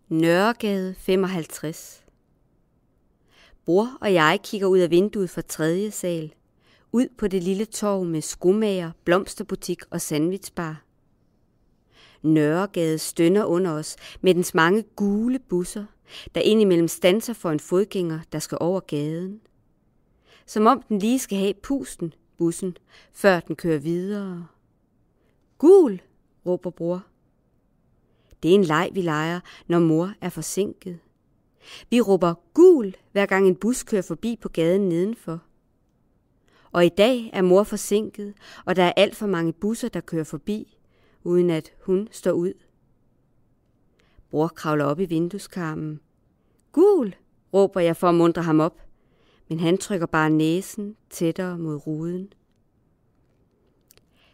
Nørregade 55. Bror og jeg kigger ud af vinduet fra 3. sal, ud på det lille torv med skomager, blomsterbutik og sandwichbar. Nørregade stønner under os med dens mange gule busser, der indimellem standser for en fodgænger, der skal over gaden. Som om den lige skal have pusten, bussen, før den kører videre. Gul, råber bror. Det er en leg, vi leger, når mor er forsinket. Vi råber gul, hver gang en bus kører forbi på gaden nedenfor. Og i dag er mor forsinket, og der er alt for mange busser, der kører forbi, uden at hun står ud. Bror kravler op i vindueskarmen. Gul, råber jeg for at muntre ham op, men han trykker bare næsen tættere mod ruden.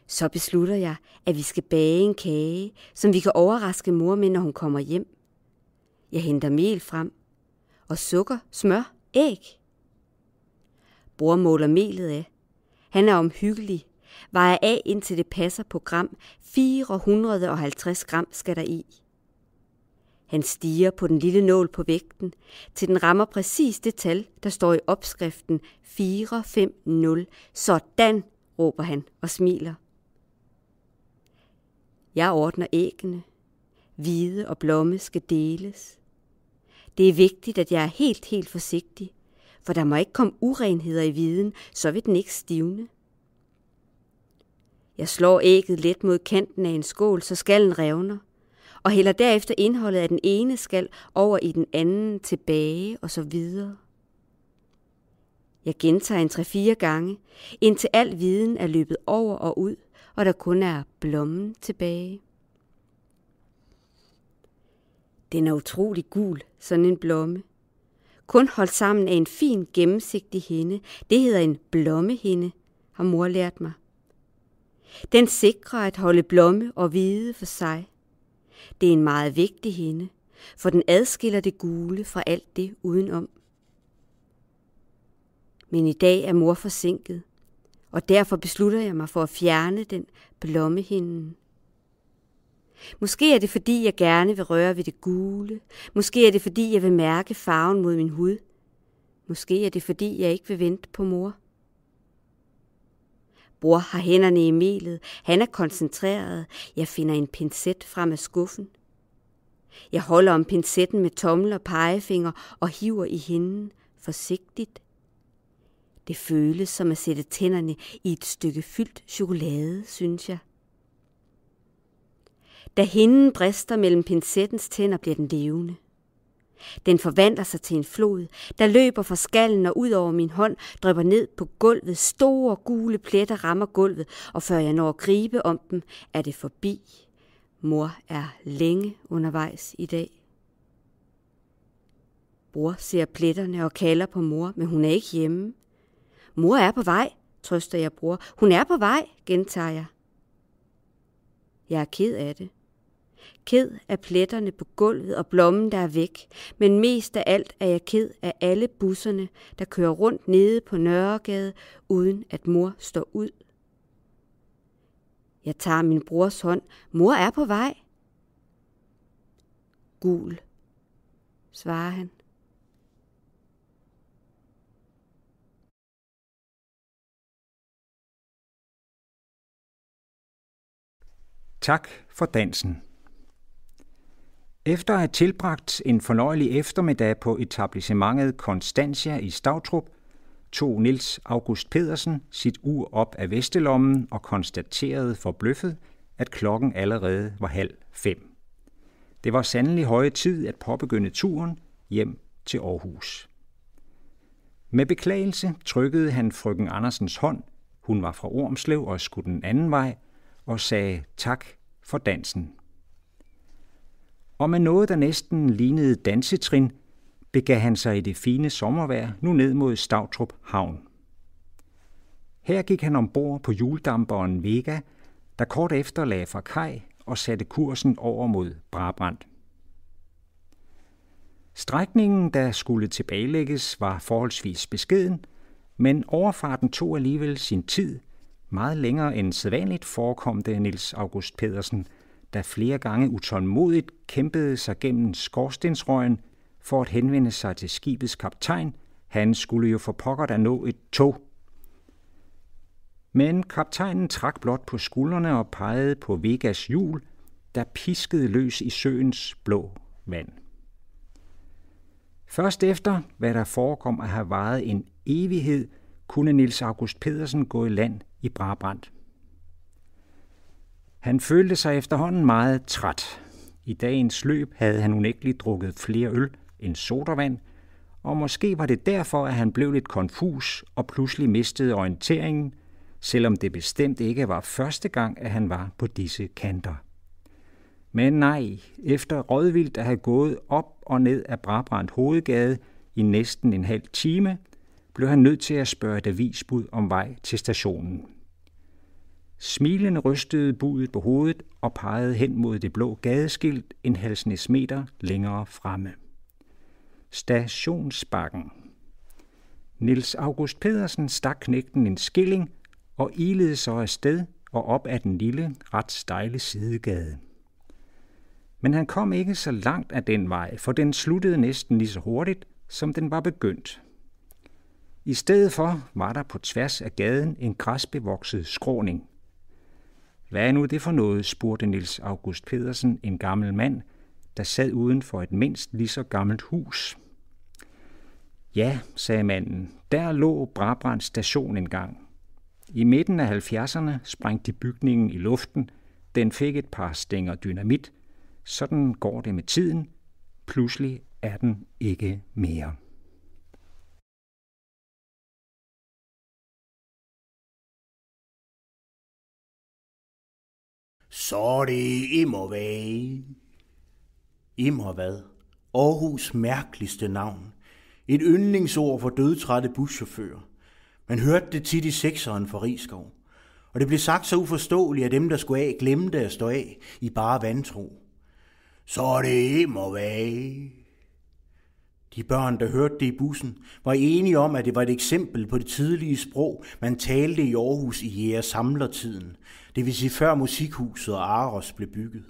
Så beslutter jeg, at vi skal bage en kage, som vi kan overraske mor med, når hun kommer hjem. Jeg henter mel frem, og sukker, smør, æg. Bror måler melet af. Han er omhyggelig, vejer af indtil det passer på gram. 450 gram skal der i. Han stiger på den lille nål på vægten, til den rammer præcis det tal, der står i opskriften 450. Sådan, råber han og smiler. Jeg ordner æggene. Hvide og blomme skal deles. Det er vigtigt, at jeg er helt forsigtig, for der må ikke komme urenheder i hviden, så vil den ikke stivne. Jeg slår ægget let mod kanten af en skål, så skallen revner, og hælder derefter indholdet af den ene skal over i den anden, tilbage og så videre. Jeg gentager en 3-4 gange, indtil al hviden er løbet over og ud, og der kun er blommen tilbage. Den er utrolig gul, sådan en blomme. Kun holdt sammen af en fin, gennemsigtig hinde. Det hedder en blommehinde, har mor lært mig. Den sikrer at holde blomme og hvide for sig. Det er en meget vigtig hinde, for den adskiller det gule fra alt det udenom. Men i dag er mor forsinket, og derfor beslutter jeg mig for at fjerne den blommehinden. Måske er det, fordi jeg gerne vil røre ved det gule. Måske er det, fordi jeg vil mærke farven mod min hud. Måske er det, fordi jeg ikke vil vente på mor. Bror har hænderne i melet. Han er koncentreret. Jeg finder en pincet frem af skuffen. Jeg holder om pincetten med tommel og pegefinger og hiver i hinden forsigtigt. Det føles som at sætte tænderne i et stykke fyldt chokolade, synes jeg. Da hinden brister mellem pincettens tænder, bliver den levende. Den forvandler sig til en flod, der løber fra skallen og ud over min hånd, drypper ned på gulvet. Store gule pletter rammer gulvet, og før jeg når at gribe om dem, er det forbi. Mor er længe undervejs i dag. Bror ser pletterne og kalder på mor, men hun er ikke hjemme. Mor er på vej, trøster jeg bror. Hun er på vej, gentager jeg. Jeg er ked af det. Ked af pletterne på gulvet og blommen, der er væk. Men mest af alt er jeg ked af alle busserne, der kører rundt nede på Nørregade, uden at mor står ud. Jeg tager min brors hånd. Mor er på vej. Gul, svarer han. Tak for dansen. Efter at have tilbragt en fornøjelig eftermiddag på etablissementet Constantia i Stavtrup, tog Niels August Pedersen sit ur op af vestelommen og konstaterede forbløffet, at klokken allerede var 4:30. Det var sandelig høje tid at påbegynde turen hjem til Aarhus. Med beklagelse trykkede han frøken Andersens hånd, hun var fra Ormslev og skulle den anden vej, og sagde tak for dansen. Og med noget, der næsten lignede dansetrin, begav han sig i det fine sommervejr nu ned mod Stavtrup Havn. Her gik han ombord på hjuldamperen Vega, der kort efter lagde fra kaj og satte kursen over mod Brabrand. Strækningen, der skulle tilbagelægges, var forholdsvis beskeden, men overfarten tog alligevel sin tid, meget længere end sædvanligt forekom det Niels August Pedersen, der flere gange utålmodigt kæmpede sig gennem skorstensrøgen for at henvende sig til skibets kaptajn. Han skulle jo for pokker der nå et tog. Men kaptajnen trak blot på skuldrene og pegede på Vegas hjul, der piskede løs i søens blå vand. Først efter, hvad der forekom at have varet en evighed, kunne Niels August Pedersen gå i land i Brabrand. Han følte sig efterhånden meget træt. I dagens løb havde han unægteligt drukket flere øl end sodavand, og måske var det derfor, at han blev lidt konfus og pludselig mistede orienteringen, selvom det bestemt ikke var første gang, at han var på disse kanter. Men nej, efter rådvildt at have gået op og ned af Brabrand Hovedgade i næsten en halv time, blev han nødt til at spørge et avisbud om vej til stationen. Smilende rystede budet på hovedet og pegede hen mod det blå gadeskilt en halvsnes meter længere fremme. Stationsbakken. Niels August Pedersen stak knægten en skilling og ilede så afsted og op ad den lille, ret stejle sidegade. Men han kom ikke så langt af den vej, for den sluttede næsten lige så hurtigt, som den var begyndt. I stedet for var der på tværs af gaden en græsbevokset skråning. Hvad er nu det for noget, spurgte Niels August Pedersen en gammel mand, der sad uden for et mindst lige så gammelt hus. Ja, sagde manden, der lå Brabrand station engang. I midten af 70'erne sprængte de bygningen i luften. Den fik et par stænger dynamit. Sådan går det med tiden. Pludselig er den ikke mere. Så er det Immervad. Immervad. Aarhus mærkeligste navn. Et yndlingsord for dødtrætte buschauffører. Man hørte det tit i sekseren for Risskov. Og det blev sagt så uforståeligt, at dem, der skulle af, glemte at stå af i bare vantro. Så er det Immervad. De børn, der hørte det i bussen, var enige om, at det var et eksempel på det tidlige sprog, man talte i Aarhus i jægersamlertiden. Det vil sige før Musikhuset og Aros blev bygget.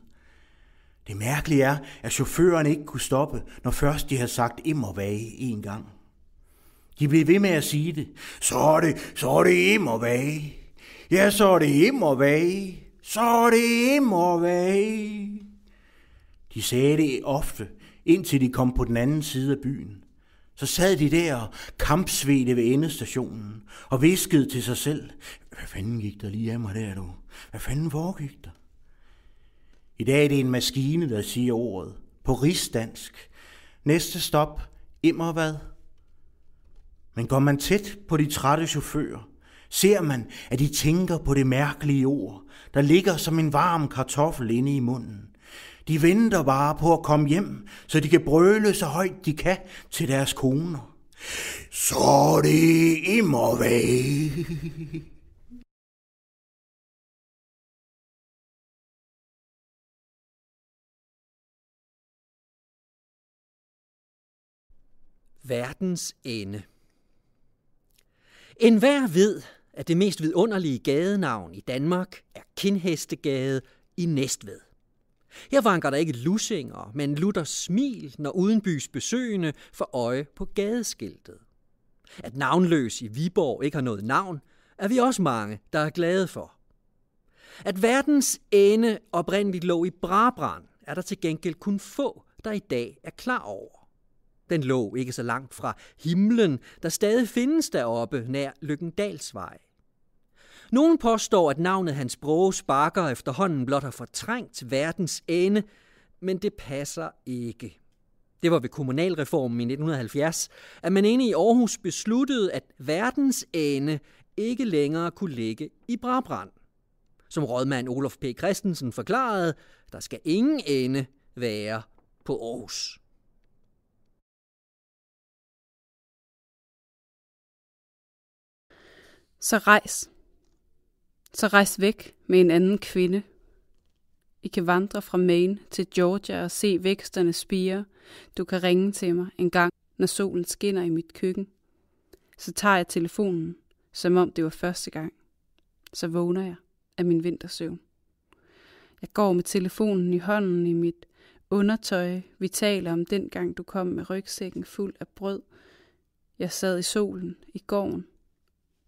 Det mærkelige er, at chaufførerne ikke kunne stoppe, når først de havde sagt Immervad en gang. De blev ved med at sige det. Så er det Immervad. Ja, så er det Immervad. Så er det Immervad. De sagde det ofte, indtil de kom på den anden side af byen. Så sad de der og kampsvedte ved endestationen og viskede til sig selv. Hvad fanden gik der lige af mig der, du? Hvad fanden foregik der? I dag er det en maskine, der siger ordet. På rigsdansk. Næste stop, Immervad. Men går man tæt på de trætte chauffører, ser man, at de tænker på det mærkelige ord, der ligger som en varm kartoffel inde i munden. De venter bare på at komme hjem, så de kan brøle så højt de kan til deres koner. Så er det Immervad. Verdens ende. Enhver ved, at det mest vidunderlige gadenavn i Danmark er Kindhestegade i Næstved. Her vanker der ikke lussinger, men lutter smil, når udenbys besøgende får øje på gadeskiltet. At navnløs i Viborg ikke har noget navn, er vi også mange, der er glade for. At verdens ende oprindeligt lå i Brabrand, er der til gengæld kun få, der i dag er klar over. Den lå ikke så langt fra himlen, der stadig findes deroppe nær Lykkendalsvej. Nogen påstår, at navnet Hans Broge Sparker efterhånden blot har fortrængt verdens ende, men det passer ikke. Det var ved kommunalreformen i 1970, at man inde i Aarhus besluttede, at verdens ende ikke længere kunne ligge i Brabrand. Som rådmand Olof P. Christensen forklarede, der skal ingen ende være på Aarhus. Så rejs væk med en anden kvinde. I kan vandre fra Maine til Georgia og se væksterne spire. Du kan ringe til mig en gang, når solen skinner i mit køkken. Så tager jeg telefonen, som om det var første gang. Så vågner jeg af min vintersøvn. Jeg går med telefonen i hånden i mit undertøj. Vi taler om den gang, du kom med rygsækken fuld af brød. Jeg sad i solen i gården.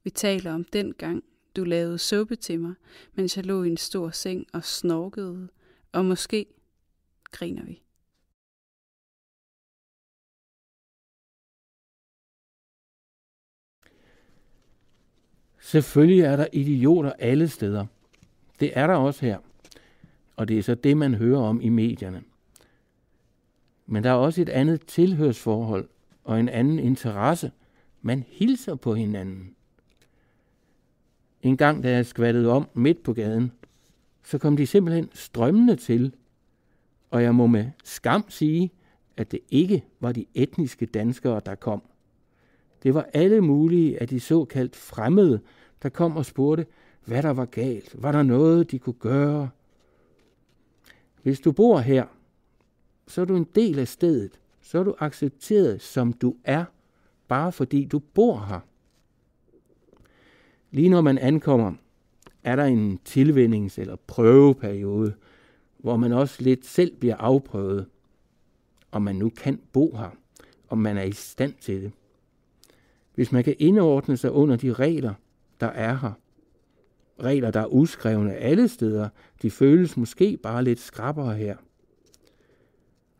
Vi taler om den gang, du lavede suppe til mig, mens jeg lå i en stor seng og snorkede. Og måske griner vi. Selvfølgelig er der idioter alle steder. Det er der også her. Og det er så det, man hører om i medierne. Men der er også et andet tilhørsforhold og en anden interesse. Man hilser på hinanden. En gang, da jeg skvattede om midt på gaden, så kom de simpelthen strømmende til. Og jeg må med skam sige, at det ikke var de etniske danskere, der kom. Det var alle mulige af de såkaldt fremmede, der kom og spurgte, hvad der var galt. Var der noget, de kunne gøre? Hvis du bor her, så er du en del af stedet. Så er du accepteret, som du er, bare fordi du bor her. Lige når man ankommer, er der en tilvændings- eller prøveperiode, hvor man også lidt selv bliver afprøvet, om man nu kan bo her, om man er i stand til det. Hvis man kan indordne sig under de regler, der er her, regler, der er uskrevne alle steder, de føles måske bare lidt skrappere her.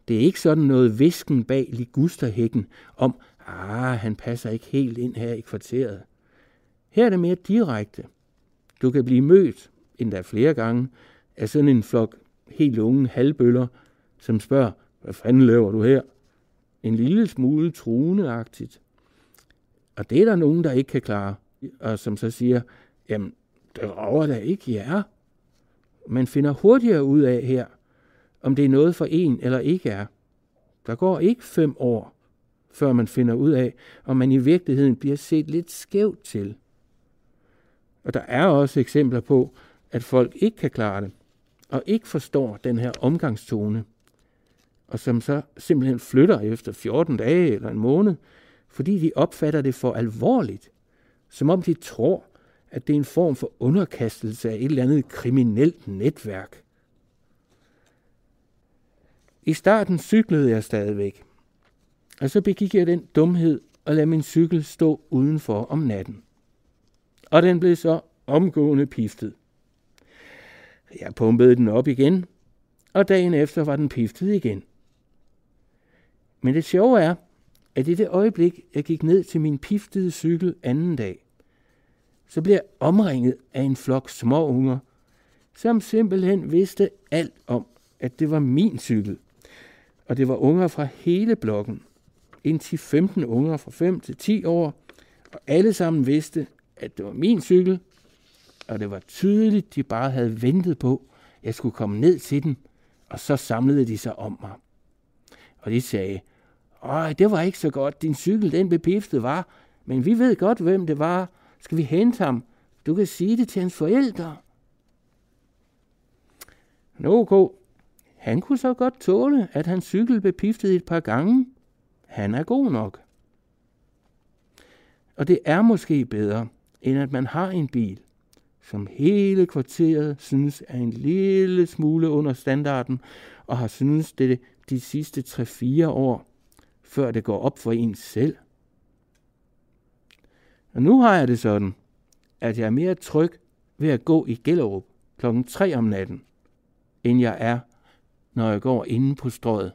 Det er ikke sådan noget hvisken bag ligusterhækken om, han passer ikke helt ind her i kvarteret. Her er det mere direkte. Du kan blive mødt, endda flere gange, af sådan en flok helt unge halvbøller, som spørger, hvad fanden laver du her? En lille smule truendeagtigt. Og det er der nogen, der ikke kan klare, og som så siger, jamen, det rager da ikke jer. Man finder hurtigere ud af her, om det er noget for en eller ikke er. Der går ikke 5 år, før man finder ud af, om man i virkeligheden bliver set lidt skævt til. Og der er også eksempler på, at folk ikke kan klare det, og ikke forstår den her omgangstone, og som så simpelthen flytter efter 14 dage eller en måned, fordi de opfatter det for alvorligt, som om de tror, at det er en form for underkastelse af et eller andet kriminelt netværk. I starten cyklede jeg stadigvæk, og så begik jeg den dumhed at lade min cykel stå udenfor om natten. Og den blev så omgående piftet. Jeg pumpede den op igen, og dagen efter var den piftet igen. Men det sjove er, at i det øjeblik, jeg gik ned til min piftede cykel anden dag, så blev jeg omringet af en flok småunger, som simpelthen vidste alt om, at det var min cykel. Og det var unger fra hele blokken, indtil 15 unger fra 5 til 10 år, og alle sammen vidste, at det var min cykel, og det var tydeligt, de bare havde ventet på, at jeg skulle komme ned til den, og så samlede de sig om mig. Og de sagde, det var ikke så godt, din cykel den blev piftet, var, men vi ved godt, hvem det var. Skal vi hente ham? Du kan sige det til hans forældre. OK. Han kunne så godt tåle, at hans cykel blev piftet et par gange. Han er god nok. Og det er måske bedre, end at man har en bil, som hele kvarteret synes er en lille smule under standarden, og har synes det de sidste 3-4 år, før det går op for en selv. Og nu har jeg det sådan, at jeg er mere tryg ved at gå i Gellerup 3:00 om natten, end jeg er, når jeg går inde på Strøget